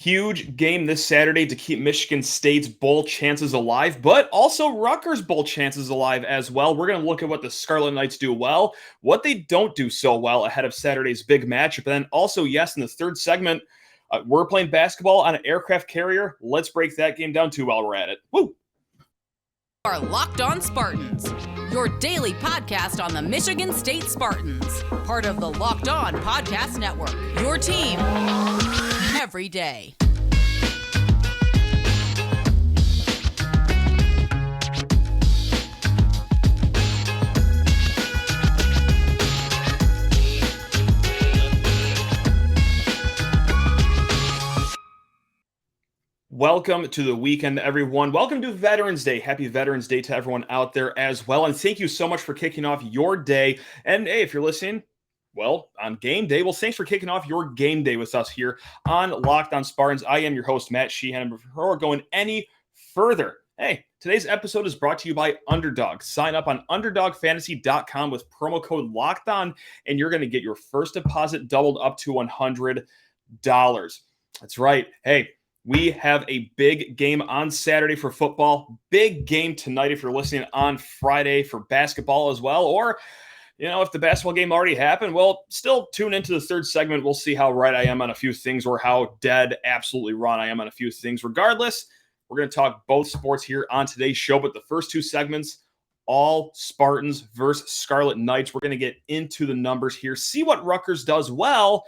Huge game this Saturday to keep Michigan State's bowl chances alive, but also Rutgers' bowl chances alive as well. We're going to look at what the Scarlet Knights do well, what they don't do so well ahead of Saturday's big matchup. And then also, yes, in the third segment, we're playing basketball on an aircraft carrier. Let's break that game down too while we're at it. Woo! Are Locked On Spartans, your daily podcast on the Michigan State Spartans, part of the Locked On Podcast Network, your team every day. Welcome to the weekend, everyone. Welcome to Veterans Day. Happy Veterans Day to everyone out there as well. And thank you so much for kicking off your day. And hey, if you're listening, well, on game day, well, thanks for kicking off your game day with us here on Locked On Spartans. I am your host, Matt Sheehan. And before we're going any further, hey, today's episode is brought to you by Underdog. Sign up on UnderdogFantasy.com with promo code LOCKEDON, and you're going to get your first deposit doubled up to $100. That's right. Hey, we have a big game on Saturday for football. Big game tonight if you're listening on Friday for basketball as well. Or, you know, if the basketball game already happened, well, still tune into the third segment. We'll see how right I am on a few things or how dead, absolutely wrong I am on a few things. Regardless, we're going to talk both sports here on today's show. But the first two segments, all Spartans versus Scarlet Knights. We're going to get into the numbers here, see what Rutgers does well,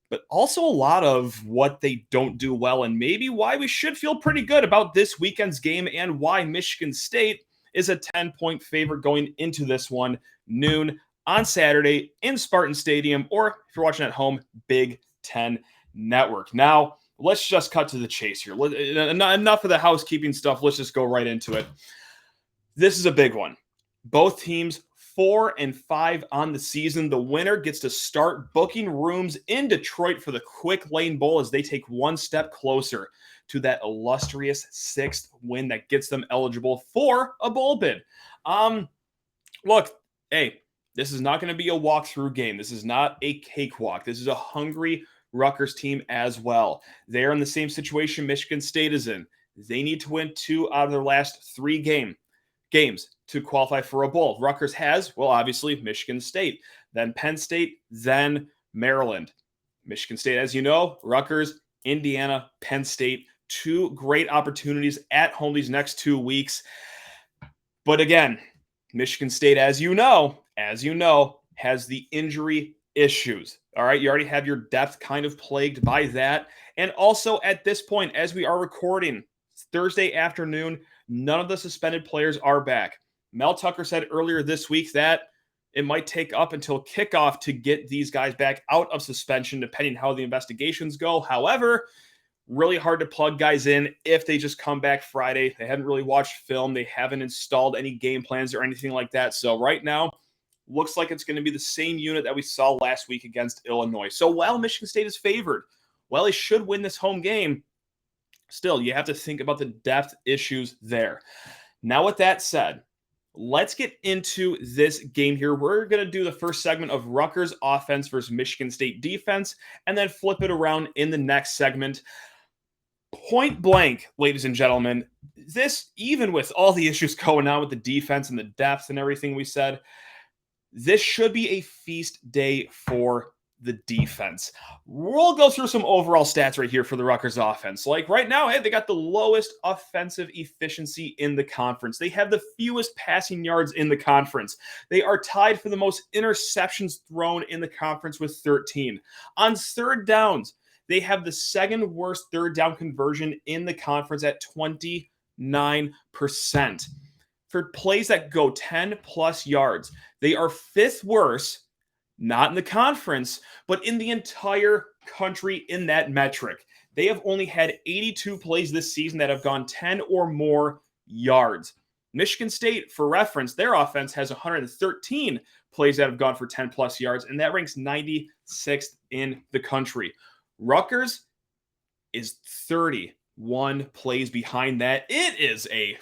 but also a lot of what they don't do well, and maybe why we should feel pretty good about this weekend's game and why Michigan State is a 10-point favorite going into this one, noon on Saturday in Spartan Stadium, or if you're watching at home, Big Ten Network. Now, let's just cut to the chase here. Enough of the housekeeping stuff. Let's just go right into it. This is a big one. Both teams 4-5 on the season. The winner gets to start booking rooms in Detroit for the Quick Lane Bowl as they take one step closer to that illustrious sixth win that gets them eligible for a bowl bid. Look, hey, this is not going to be a walkthrough game. This is not a cakewalk. This is a hungry Rutgers team as well. They're in the same situation Michigan State is in. They need to win 2 out of their last 3 games to qualify for a bowl. Rutgers has, well, obviously, Michigan State, then Penn State, then Maryland. Michigan State, as you know, Rutgers, Indiana, Penn State, 2 great opportunities at home these next 2 weeks. But again, Michigan State, as you know, has the injury issues. All right, you already have your depth kind of plagued by that. And also at this point, as we are recording Thursday afternoon, none of the suspended players are back. Mel Tucker said earlier this week that it might take up until kickoff to get these guys back out of suspension, depending how the investigations go. However, really hard to plug guys in if they just come back Friday. They haven't really watched film. They haven't installed any game plans or anything like that. So right now, looks like it's going to be the same unit that we saw last week against Illinois. So while Michigan State is favored, while they should win this home game, still, you have to think about the depth issues there. Now, with that said, let's get into this game here. We're going to do the first segment of Rutgers offense versus Michigan State defense, and then flip it around in the next segment. Point blank, ladies and gentlemen, this, even with all the issues going on with the defense and the depth and everything we said, this should be a feast day for the defense. We'll go through some overall stats right here for the Rutgers offense. Like right now, hey, they got the lowest offensive efficiency in the conference. They have the fewest passing yards in the conference. They are tied for the most interceptions thrown in the conference with 13. On third downs, they have the second worst third down conversion in the conference at 29%. For plays that go 10 plus yards, they are 5th worst, not in the conference, but in the entire country in that metric. They have only had 82 plays this season that have gone 10 or more yards. Michigan State, for reference, their offense has 113 plays that have gone for 10 plus yards, and that ranks 96th in the country. Rutgers is 31 plays behind that. It is a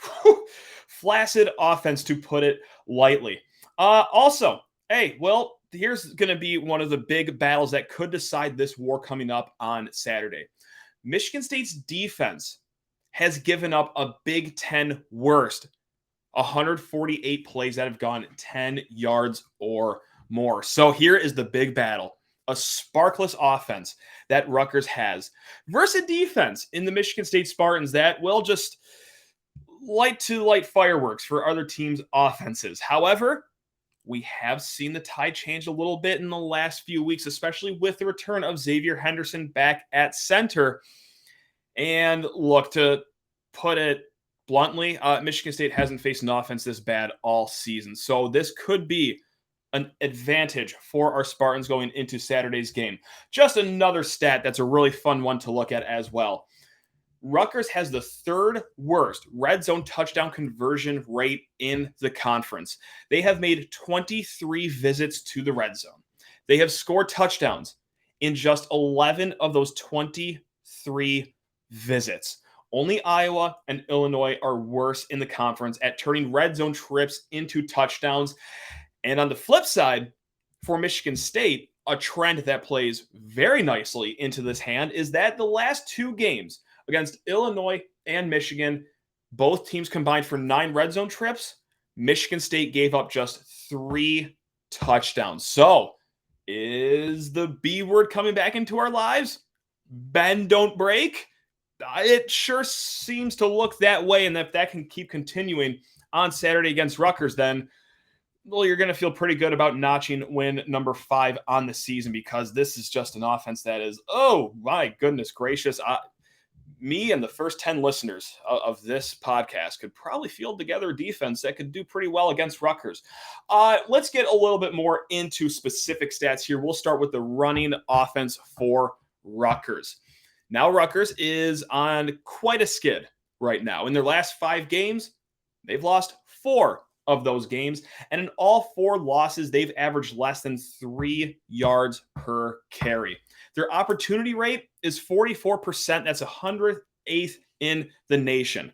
flaccid offense, to put it lightly. Also, hey, well, here's going to be one of the big battles that could decide this war coming up on Saturday. Michigan State's defense has given up a Big Ten worst 148 plays that have gone 10 yards or more. So here is the big battle. A sparkless offense that Rutgers has versus a defense in the Michigan State Spartans that will just light fireworks for other teams' offenses. However, we have seen the tide change a little bit in the last few weeks, especially with the return of Xavier Henderson back at center. And look, to put it bluntly, Michigan State hasn't faced an offense this bad all season. So this could be an advantage for our Spartans going into Saturday's game. Just another stat that's a really fun one to look at as well. Rutgers has the third worst red zone touchdown conversion rate in the conference. They have made 23 visits to the red zone. They have scored touchdowns in just 11 of those 23 visits. Only Iowa and Illinois are worse in the conference at turning red zone trips into touchdowns. And on the flip side, for Michigan State, a trend that plays very nicely into this hand is that the last two games against Illinois and Michigan, both teams combined for 9 red zone trips. Michigan State gave up just 3 touchdowns. So is the B word coming back into our lives? Bend, don't break? It sure seems to look that way. And if that can keep continuing on Saturday against Rutgers, then well, you're going to feel pretty good about notching win number 5 on the season, because this is just an offense that is, oh my goodness gracious. Me and the first 10 listeners of this podcast could probably field together a defense that could do pretty well against Rutgers. Let's get a little bit more into specific stats here. We'll start with the running offense for Rutgers. Now Rutgers is on quite a skid right now. In their last 5 games, they've lost 4 of those games. And in all 4 losses, they've averaged less than 3 yards per carry. Their opportunity rate is 44%. That's 108th in the nation.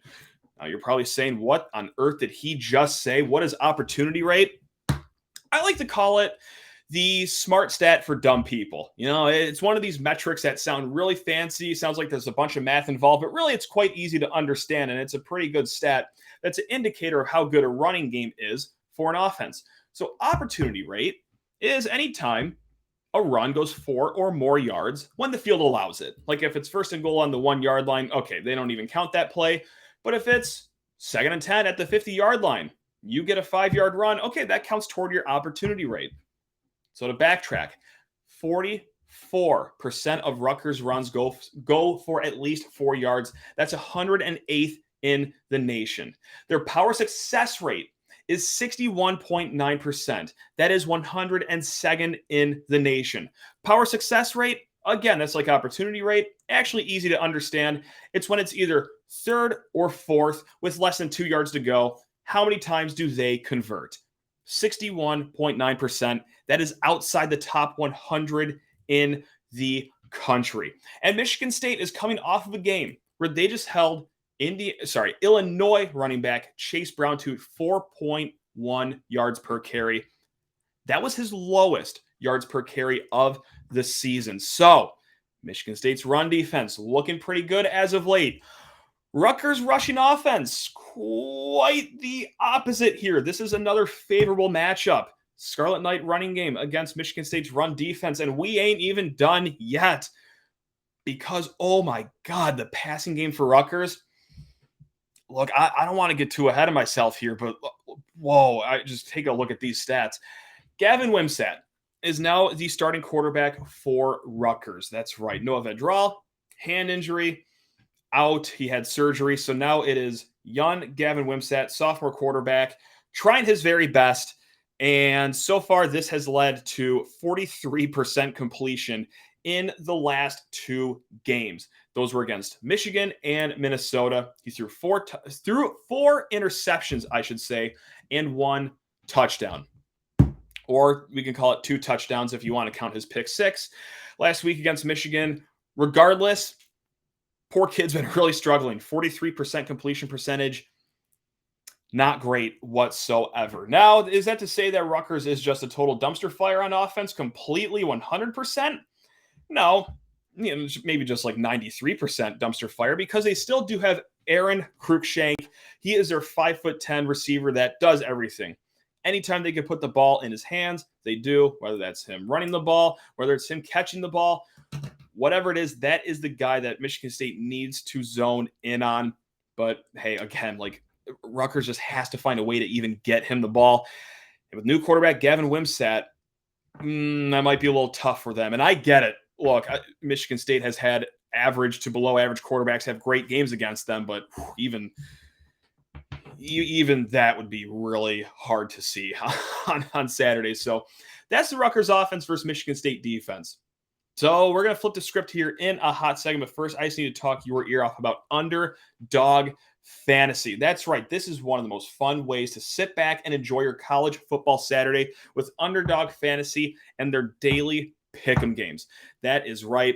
Now you're probably saying, what on earth did he just say? What is opportunity rate? I like to call it the smart stat for dumb people. You know, it's one of these metrics that sound really fancy. Sounds like there's a bunch of math involved, but really it's quite easy to understand. And it's a pretty good stat that's an indicator of how good a running game is for an offense. So opportunity rate is any time a run goes 4 or more yards when the field allows it. Like if it's first and goal on the 1 yard line, okay, they don't even count that play. But if it's 2nd and 10 at the 50-yard line, you get a 5-yard run, okay, that counts toward your opportunity rate. So to backtrack, 44% of Rutgers runs go for at least 4 yards. That's 108th in the nation. Their power success rate is 61.9%. That is 102nd in the nation. Power success rate, again, that's like opportunity rate. Actually easy to understand. It's when it's either 3rd or 4th with less than 2 yards to go. How many times do they convert? 61.9%. That is outside the top 100 in the country. And Michigan State is coming off of a game where they just held Illinois running back Chase Brown to 4.1 yards per carry. That was his lowest yards per carry of the season. So Michigan State's run defense looking pretty good as of late. Rutgers rushing offense, quite the opposite here. This is another favorable matchup. Scarlet Knight running game against Michigan State's run defense, and we ain't even done yet. Because, oh my God, the passing game for Rutgers. Look, I don't want to get too ahead of myself here, but whoa, I just take a look at these stats. Gavin Wimsatt is now the starting quarterback for Rutgers. That's right. Noah Vedral, hand injury, out. He had surgery. So now it is young Gavin Wimsatt, sophomore quarterback, trying his very best. And so far, this has led to 43% completion in the last 2 games. Those were against Michigan and Minnesota. He threw 4 interceptions, I should say, and 1 touchdown. Or we can call it 2 touchdowns if you want to count his pick 6 last week against Michigan. Regardless, poor kid's been really struggling. 43% completion percentage. Not great whatsoever. Now, is that to say that Rutgers is just a total dumpster fire on offense completely 100%? No, maybe just like 93% dumpster fire, because they still do have Aaron Cruikshank. He is their 5'10" receiver that does everything. Anytime they can put the ball in his hands, they do, whether that's him running the ball, whether it's him catching the ball, whatever it is, that is the guy that Michigan State needs to zone in on. But hey, again, like Rutgers just has to find a way to even get him the ball. And with new quarterback Gavin Wimsatt, that might be a little tough for them. And I get it. Look, Michigan State has had average to below average quarterbacks have great games against them, but even that would be really hard to see on Saturday. So that's the Rutgers offense versus Michigan State defense. So we're going to flip the script here in a hot second. But first, I just need to talk your ear off about Underdog Fantasy. That's right. This is one of the most fun ways to sit back and enjoy your college football Saturday with Underdog Fantasy and their daily pick'em games. That is right.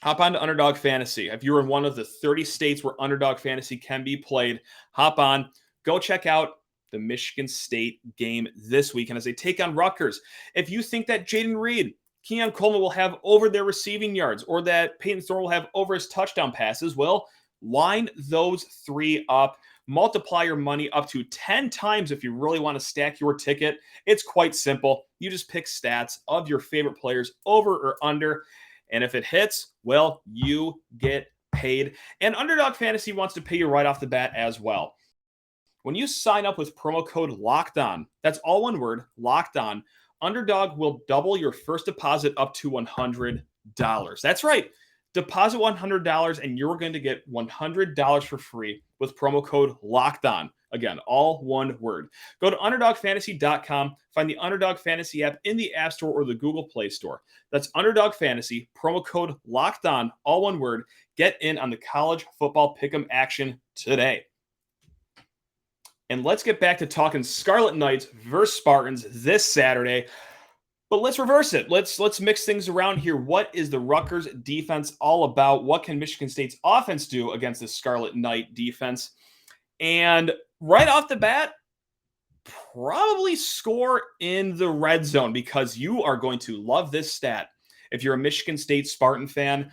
Hop on to Underdog Fantasy. If you're in one of the 30 states where Underdog Fantasy can be played, hop on. Go check out the Michigan State game this weekend as they take on Rutgers. If you think that Jaden Reed, Keon Coleman will have over their receiving yards, or that Peyton Thorne will have over his touchdown passes, well, line those three up. Multiply your money up to 10 times if you really want to stack your ticket. It's quite simple. You just pick stats of your favorite players over or under. And if it hits, well, you get paid. And Underdog Fantasy wants to pay you right off the bat as well. When you sign up with promo code LOCKEDON, that's all one word, Locked On, Underdog will double your first deposit up to $100. That's right. Deposit $100 and you're going to get $100 for free with promo code Locked On. Again, all one word. Go to UnderdogFantasy.com, find the Underdog Fantasy app in the App Store or the Google Play Store. That's Underdog Fantasy, promo code Locked On, all one word. Get in on the college football pick'em action today. And let's get back to talking Scarlet Knights versus Spartans this Saturday. But let's reverse it. Let's mix things around here. What is the Rutgers defense all about? What can Michigan State's offense do against the Scarlet Knight defense? And right off the bat, probably score in the red zone, because you are going to love this stat. If you're a Michigan State Spartan fan,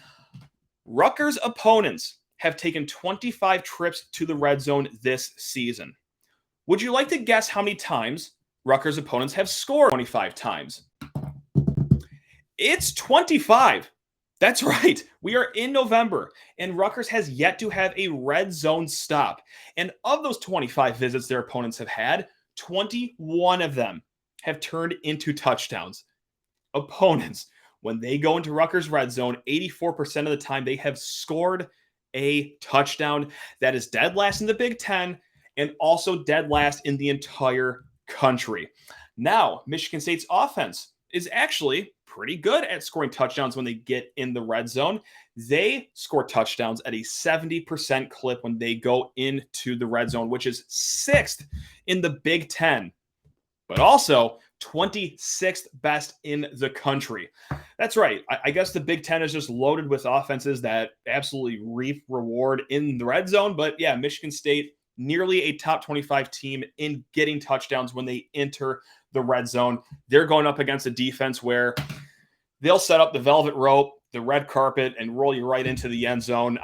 Rutgers opponents have taken 25 trips to the red zone this season. Would you like to guess how many times Rutgers opponents have scored 25 times? It's 25. That's right. We are in November, and Rutgers has yet to have a red zone stop. And of those 25 visits their opponents have had, 21 of them have turned into touchdowns. Opponents, when they go into Rutgers red zone, 84% of the time they have scored a touchdown. That is dead last in the Big Ten and also dead last in the entire country. Now, Michigan State's offense is actually pretty good at scoring touchdowns when they get in the red zone. They score touchdowns at a 70% clip when they go into the red zone, which is 6th in the Big Ten, but also 26th best in the country. That's right. I guess the Big Ten is just loaded with offenses that absolutely reap reward in the red zone. But yeah, Michigan State, nearly a top 25 team in getting touchdowns when they enter the red zone. They're going up against a defense where they'll set up the velvet rope, the red carpet, and roll you right into the end zone.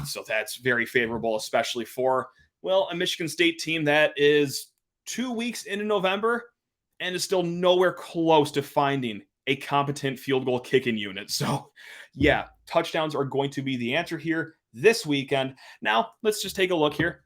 So that's very favorable, especially for, well, a Michigan State team that is 2 weeks into November and is still nowhere close to finding a competent field goal kicking unit. So yeah, touchdowns are going to be the answer here this weekend. Now, let's just take a look here.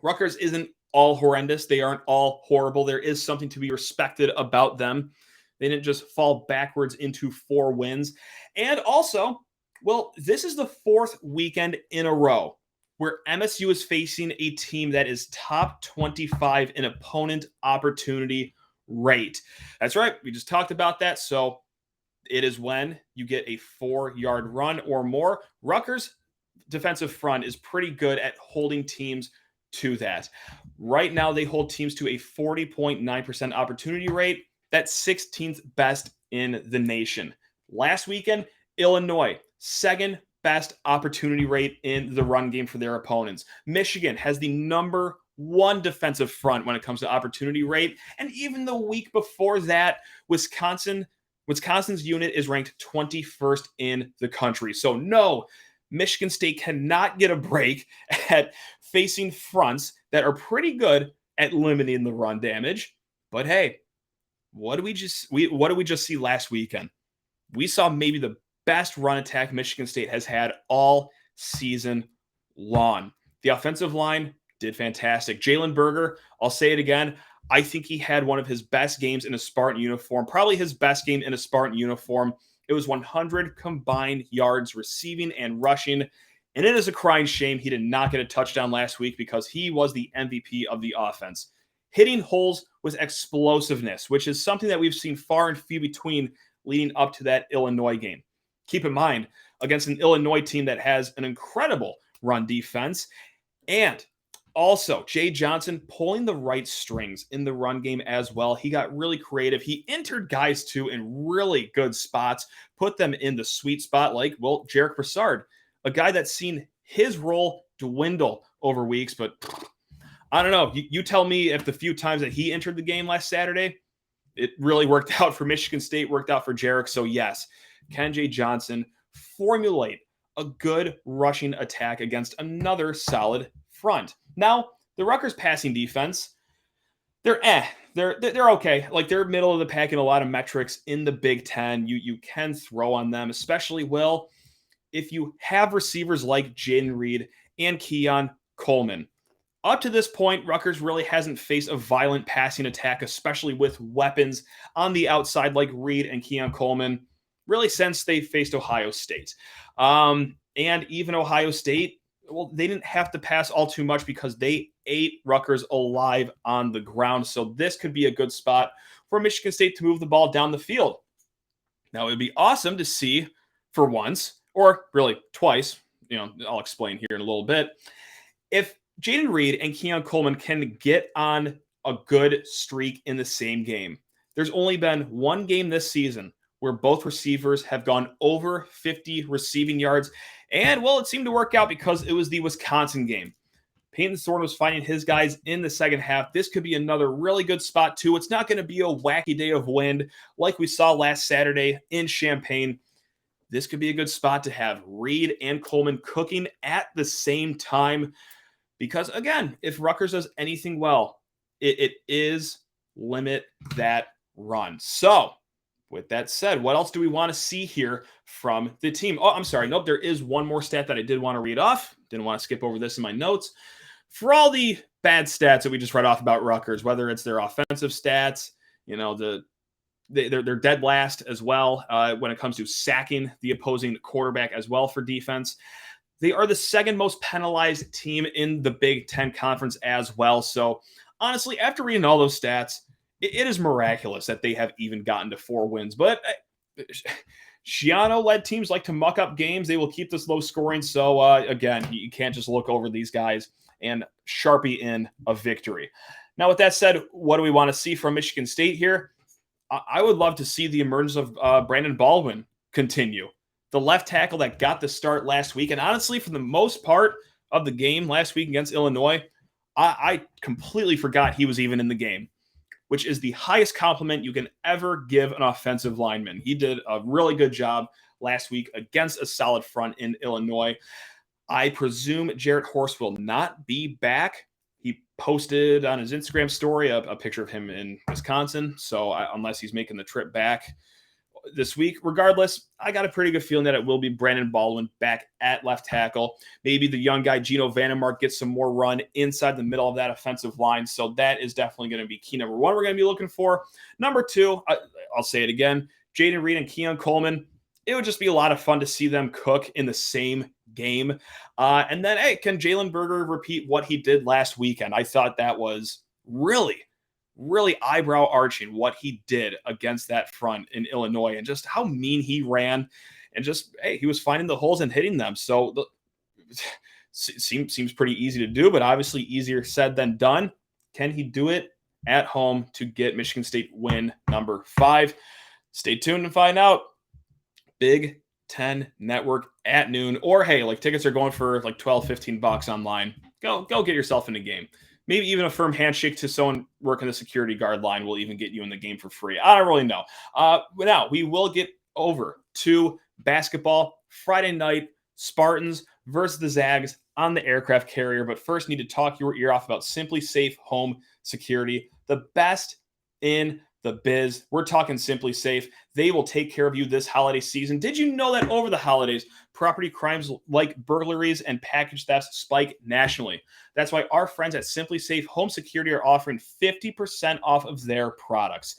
Rutgers isn't all horrendous. They aren't all horrible. There is something to be respected about them. They didn't just fall backwards into 4 wins. And also, well, this is the 4th weekend in a row where MSU is facing a team that is top 25 in opponent opportunity rate. That's right. We just talked about that. So it is when you get a 4-yard run or more. Rutgers' defensive front is pretty good at holding teams to that. Right now, they hold teams to a 40.9% opportunity rate. That's 16th best in the nation. Last weekend, Illinois, 2nd best opportunity rate in the run game for their opponents. Michigan has the number 1 defensive front when it comes to opportunity rate. And even the week before that, Wisconsin Wisconsin's unit is ranked 21st in the country. So no, Michigan State cannot get a break at facing fronts that are pretty good at limiting the run damage. But hey, what did we just see last weekend? We saw maybe the best run attack Michigan State has had all season long. The offensive line did fantastic. Jalen Berger, I'll say it again, I think he had one of his best games in a Spartan uniform, probably his best game in a Spartan uniform. It was 100 combined yards receiving and rushing, and it is a crying shame he did not get a touchdown last week because he was the MVP of the offense. Hitting holes with explosiveness, which is something that we've seen far and few between leading up to that Illinois game. Keep in mind, against an Illinois team that has an incredible run defense, and also Jay Johnson pulling the right strings in the run game as well. He got really creative. He entered guys too in really good spots, put them in the sweet spot like, well, Jarek Broussard, a guy that's seen his role dwindle over weeks, but I don't know. You tell me if the few times that he entered the game last Saturday, it really worked out for Michigan State, worked out for Jarek. So yes, can Jay Johnson formulate a good rushing attack against another solid front? Now, the Rutgers passing defense, they're okay. Like, they're middle of the pack in a lot of metrics in the Big Ten. You can throw on them, especially, Will, if you have receivers like Jaden Reed and Keon Coleman. Up to this point, Rutgers really hasn't faced a violent passing attack, especially with weapons on the outside like Reed and Keon Coleman, really since they faced Ohio State. And even Ohio State, well, they didn't have to pass all too much because they ate Rutgers alive on the ground. So this could be a good spot for Michigan State to move the ball down the field. Now, it would be awesome to see for once, or really twice, I'll explain here in a little bit, if Jaden Reed and Keon Coleman can get on a good streak in the same game. There's only been one game this season where both receivers have gone over 50 receiving yards. And, well, it seemed to work out because it was the Wisconsin game. Peyton Thorne was finding his guys in the second half. This could be another really good spot, too. It's not going to be a wacky day of wind like we saw last Saturday in Champaign. This could be a good spot to have Reed and Coleman cooking at the same time. Because, again, if Rutgers does anything well, it is limit that run. So, with that said, what else do we want to see here from the team? Oh, I'm sorry. Nope, there is one more stat that I did want to read off. Didn't want to skip over this in my notes. For all the bad stats that we just read off about Rutgers, whether it's their offensive stats, they're dead last as well when it comes to sacking the opposing quarterback as well for defense. They are the second most penalized team in the Big Ten Conference as well. So, honestly, after reading all those stats, it is miraculous that they have even gotten to 4 wins. But Shiano-led teams like to muck up games. They will keep this low scoring. So, again, you can't just look over these guys and Sharpie in a victory. Now, with that said, what do we want to see from Michigan State here? I would love to see the emergence of Brandon Baldwin continue. The left tackle that got the start last week. And honestly, for the most part of the game last week against Illinois, I completely forgot he was even in the game, which is the highest compliment you can ever give an offensive lineman. He did a really good job last week against a solid front in Illinois. I presume Jarrett Horst will not be back. He posted on his Instagram story a picture of him in Wisconsin. So unless he's making the trip back this week, regardless, I got a pretty good feeling that it will be Brandon Baldwin back at left tackle. Maybe the young guy Gino Vandermark gets some more run inside the middle of that offensive line. So that is definitely going to be key number one we're going to be looking for. Number two, I'll say it again, Jaden Reed and Keon Coleman. It would just be a lot of fun to see them cook in the same game. And then, hey, can Jalen Berger repeat what he did last weekend? I thought that was really eyebrow arching what he did against that front in Illinois and just how mean he ran and just, hey, he was finding the holes and hitting them. So seems pretty easy to do, but obviously easier said than done. Can he do it at home to get Michigan State win number 5? Stay tuned and find out. Big Ten Network at noon, or hey, like tickets are going for like $12-15 online. Go get yourself in the game. maybe even a firm handshake to someone working the security guard line will even get you in the game for free. I don't really know. But now we will get over to basketball. Friday night, Spartans versus the Zags on the aircraft carrier. But first, need to talk your ear off about SimpliSafe Home Security, the best in the biz. We're talking SimpliSafe. They will take care of you this holiday season. Did you know that over the holidays, property crimes like burglaries and package thefts spike nationally? That's why our friends at SimpliSafe Home Security are offering 50% off of their products.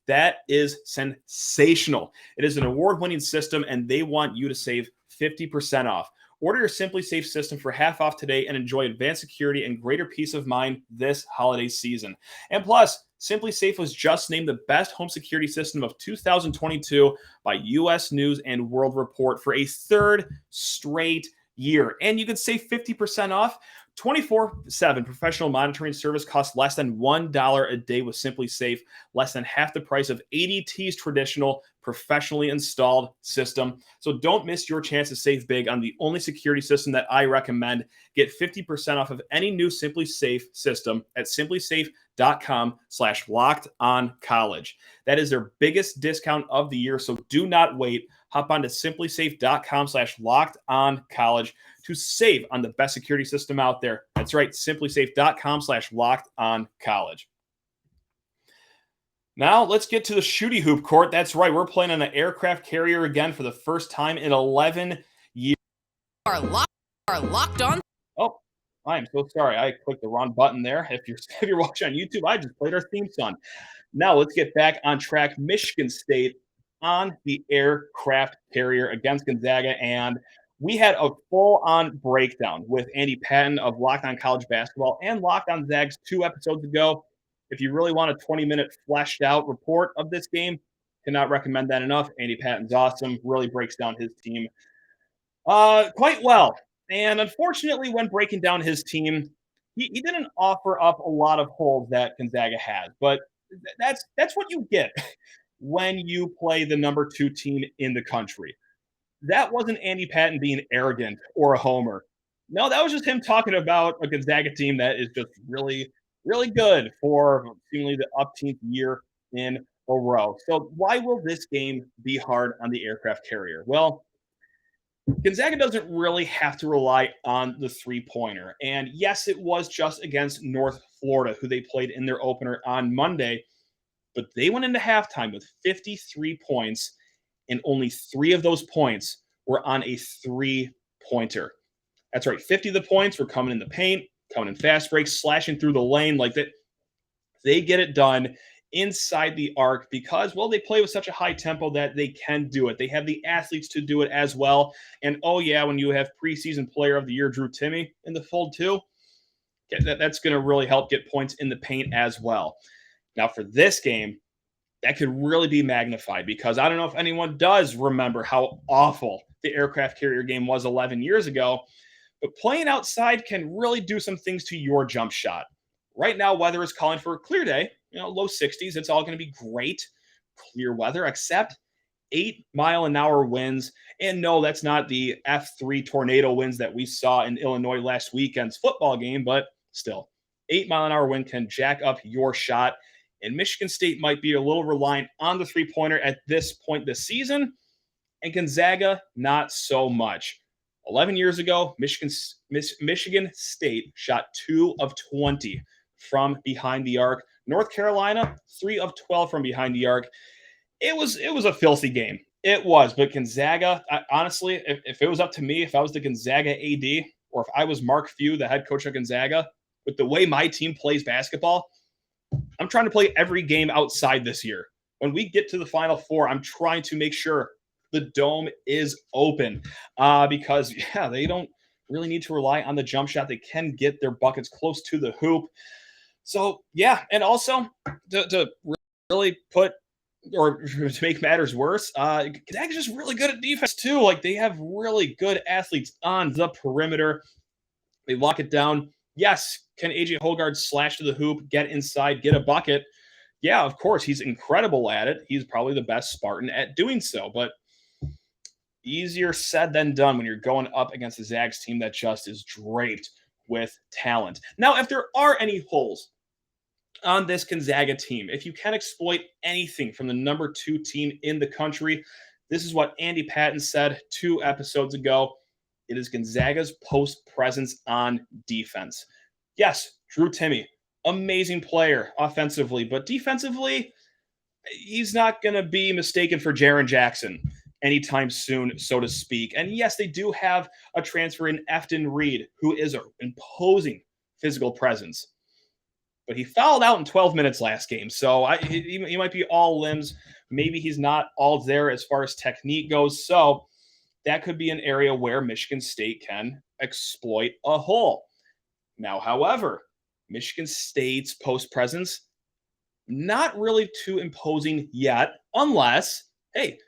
That is sensational. It is an award-winning system, and they want you to save 50% off. Order your SimpliSafe system for half off today and enjoy advanced security and greater peace of mind this holiday season. And plus, SimpliSafe was just named the best home security system of 2022 by U.S. News and World Report for a third straight year. And you can save 50% off. 24/7 professional monitoring service costs less than $1 a day with SimpliSafe, less than half the price of ADT's traditional professionally installed system. So don't miss your chance to save big on the only security system that I recommend. Get 50% off of any new SimpliSafe system at simplisafe.com/lockedoncollege. That is their biggest discount of the year, so do not wait. Hop on to simplisafe.com/lockedoncollege to save on the best security system out there. That's right, simplisafe.com/lockedoncollege. Now let's get to the shooty hoop court. That's right, we're playing on an aircraft carrier again for the first time in 11 years. Are locked on. Oh, I am so sorry. I clicked the wrong button there. If you're watching on YouTube, I just played our theme song. Now let's get back on track. Michigan State on the aircraft carrier against Gonzaga, and we had a full-on breakdown with Andy Patton of Locked On College Basketball and Locked On Zags 2 episodes ago. If you really want a 20-minute fleshed-out report of this game, cannot recommend that enough. Andy Patton's awesome. Really breaks down his team quite well. And unfortunately, when breaking down his team, he didn't offer up a lot of holes that Gonzaga has. But that's what you get when you play the number 2 team in the country. That wasn't Andy Patton being arrogant or a homer. No, that was just him talking about a Gonzaga team that is just really, really good for seemingly the upteenth year in a row. So why will this game be hard on the aircraft carrier? Well, Gonzaga doesn't really have to rely on the three-pointer. And yes, it was just against North Florida, who they played in their opener on Monday. But they went into halftime with 53 points, and only 3 of those points were on a three-pointer. That's right, 50 of the points were coming in the paint, coming in fast breaks, slashing through the lane like that. They get it done inside the arc because, well, they play with such a high tempo that they can do it. They have the athletes to do it as well. And, oh, yeah, when you have preseason player of the year Drew Timme in the fold too, that's going to really help get points in the paint as well. Now, for this game, that could really be magnified because I don't know if anyone does remember how awful the aircraft carrier game was 11 years ago, but playing outside can really do some things to your jump shot. Right now, weather is calling for a clear day, low 60s. It's all going to be great, clear weather, except 8-mile-an-hour winds. And no, that's not the F3 tornado winds that we saw in Illinois last weekend's football game, but still, 8-mile-an-hour wind can jack up your shot. And Michigan State might be a little reliant on the three-pointer at this point this season, and Gonzaga, not so much. 11 years ago, Michigan State shot 2 of 20 from behind the arc. North Carolina, 3 of 12 from behind the arc. It was a filthy game. It was, but Gonzaga, honestly, if it was up to me, if I was the Gonzaga AD, or if I was Mark Few, the head coach of Gonzaga, with the way my team plays basketball, I'm trying to play every game outside this year. When we get to the Final Four, I'm trying to make sure the dome is open because, yeah, they don't really need to rely on the jump shot. They can get their buckets close to the hoop. So, yeah, and also to really put or to make matters worse, Gonzaga's just really good at defense too. Like, they have really good athletes on the perimeter. They lock it down. Yes, can AJ Hoggard slash to the hoop, get inside, get a bucket? Yeah, of course, he's incredible at it. He's probably the best Spartan at doing so, but easier said than done when you're going up against the Zags team that just is draped with talent. Now, if there are any holes on this Gonzaga team, if you can exploit anything from the number 2 team in the country, this is what Andy Patton said 2 episodes ago. It is Gonzaga's post presence on defense. Yes, Drew Timme, amazing player offensively, but defensively, he's not going to be mistaken for Jaren Jackson anytime soon, so to speak. And yes, they do have a transfer in Efton Reed, who is an imposing physical presence. But he fouled out in 12 minutes last game, so he might be all limbs. Maybe he's not all there as far as technique goes. So that could be an area where Michigan State can exploit a hole. Now, however, Michigan State's post presence, not really too imposing yet, unless, hey,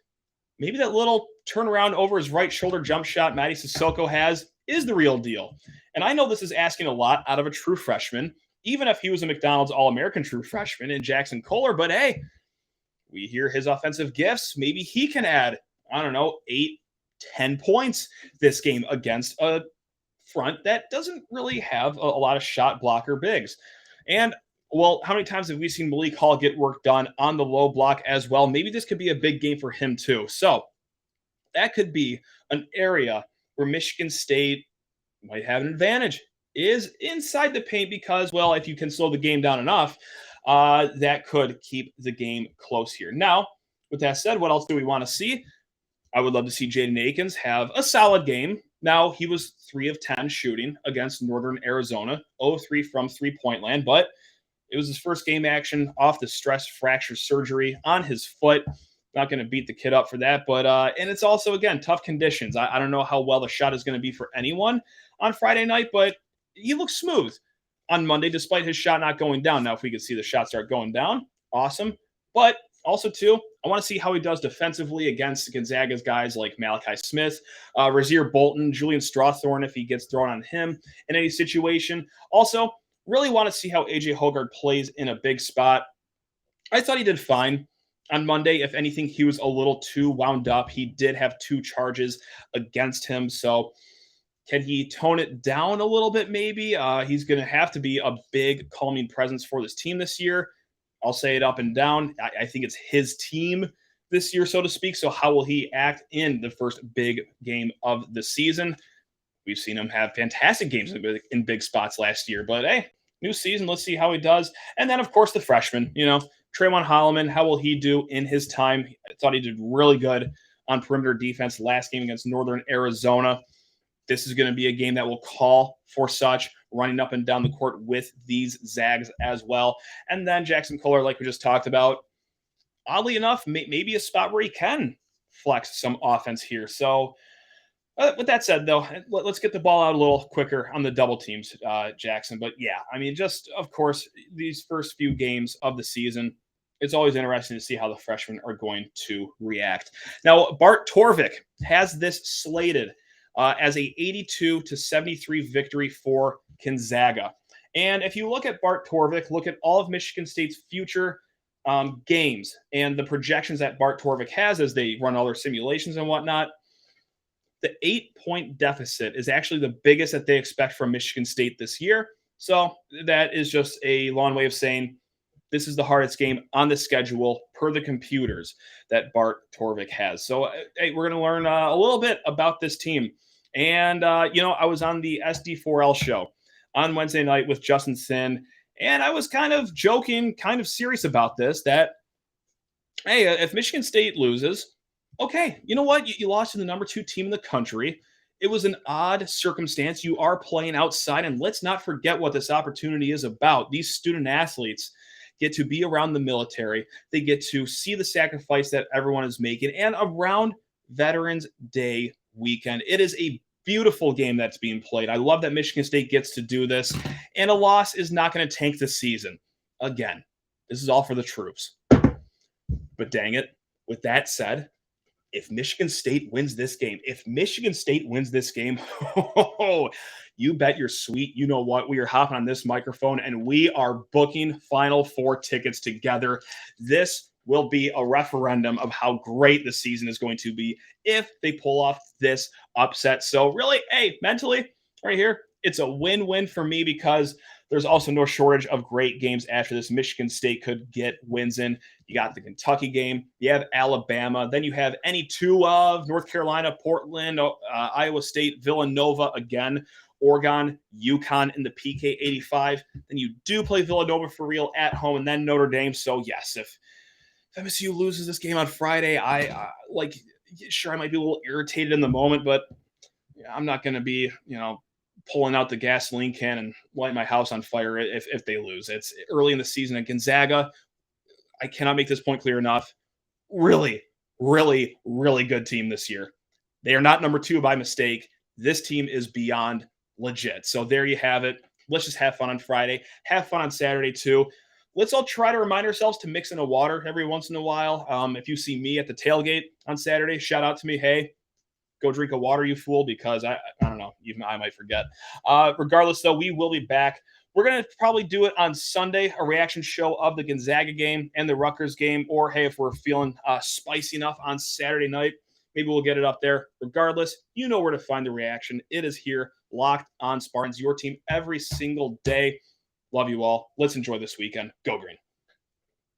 maybe that little turnaround over his right shoulder jump shot Matty Sissoko has is the real deal. And I know this is asking a lot out of a true freshman, even if he was a McDonald's All-American true freshman in Jackson Kohler. But hey, we hear his offensive gifts. Maybe he can add, 8-10 points this game against a front that doesn't really have a lot of shot blocker bigs. And well, how many times have we seen Malik Hall get work done on the low block as well? Maybe this could be a big game for him too. So that could be an area where Michigan State might have an advantage, is inside the paint, because, well, if you can slow the game down enough, that could keep the game close here. Now, with that said, what else do we want to see? I would love to see Jaden Akins have a solid game. Now, he was 3 of 10 shooting against Northern Arizona, 0-3 from three-point land, but it was his first game action off the stress fracture surgery on his foot. Not going to beat the kid up for that, but and it's also, again, tough conditions. I don't know how well the shot is going to be for anyone on Friday night, but he looks smooth on Monday despite his shot not going down. Now, if we could see the shot start going down, awesome. But also, too, I want to see how he does defensively against Gonzaga's guys like Malachi Smith, Rasir Bolton, Julian Strawthorne, if he gets thrown on him in any situation. Also, really want to see how A.J. Hoggard plays in a big spot. I thought he did fine on Monday. If anything, he was a little too wound up. He did have 2 charges against him. So can he tone it down a little bit maybe? He's going to have to be a big calming presence for this team this year. I'll say it up and down. I think it's his team this year, so to speak. So how will he act in the first big game of the season? We've seen him have fantastic games in big spots last year. But, hey, new season, let's see how he does. And then, of course, the freshman, Traymon Holloman, how will he do in his time? I thought he did really good on perimeter defense last game against Northern Arizona. This is going to be a game that will call for such, running up and down the court with these Zags as well. And then Jackson Kohler, like we just talked about, oddly enough, maybe a spot where he can flex some offense here. So with that said, though, let's get the ball out a little quicker on the double teams, Jackson. But yeah, just, of course, these first few games of the season, it's always interesting to see how the freshmen are going to react. Now, Bart Torvik has this slated as a 82-73 victory for Gonzaga. And if you look at Bart Torvik, look at all of Michigan State's future games and the projections that Bart Torvik has as they run all their simulations and whatnot, the 8-point deficit is actually the biggest that they expect from Michigan State this year. So that is just a long way of saying this is the hardest game on the schedule per the computers that Bart Torvik has. So hey, we're going to learn a little bit about this team. And, I was on the SD4L show on Wednesday night with Justin Sin, and I was kind of joking, kind of serious about this, that, hey, if Michigan State loses, okay, you know what? You lost to the number 2 team in the country. It was an odd circumstance. You are playing outside, and let's not forget what this opportunity is about. These student athletes get to be around the military. They get to see the sacrifice that everyone is making, and around Veterans Day weekend. It is a beautiful game that's being played. I love that Michigan State gets to do this, and a loss is not going to tank the season. Again, this is all for the troops. But dang it, with that said, if Michigan State wins this game, you bet your sweet, you know what, we are hopping on this microphone and we are booking Final Four tickets together. This will be a referendum of how great the season is going to be if they pull off this upset. So really, hey, mentally, right here, it's a win-win for me because there's also no shortage of great games after this. Michigan State could get wins in. You got the Kentucky game. You have Alabama. Then you have any two of North Carolina, Portland, Iowa State, Villanova again, Oregon, UConn in the PK 85. Then you do play Villanova for real at home, and then Notre Dame. So, yes, if MSU loses this game on Friday, sure, I might be a little irritated in the moment, but I'm not going to be, pulling out the gasoline can and light my house on fire if they lose. It's early in the season at Gonzaga. I cannot make this point clear enough. Really, really, really good team this year. They are not number 2 by mistake. This team is beyond legit. So there you have it. Let's just have fun on Friday. Have fun on Saturday too. Let's all try to remind ourselves to mix in a water every once in a while. If you see me at the tailgate on Saturday, shout out to me. Hey, go drink a water, you fool, because I don't know, even I might forget. Regardless, though, we will be back. We're going to probably do it on Sunday, a reaction show of the Gonzaga game and the Rutgers game, or, hey, if we're feeling spicy enough on Saturday night, maybe we'll get it up there. Regardless, you know where to find the reaction. It is here, Locked on Spartans, your team every single day. Love you all. Let's enjoy this weekend. Go Green.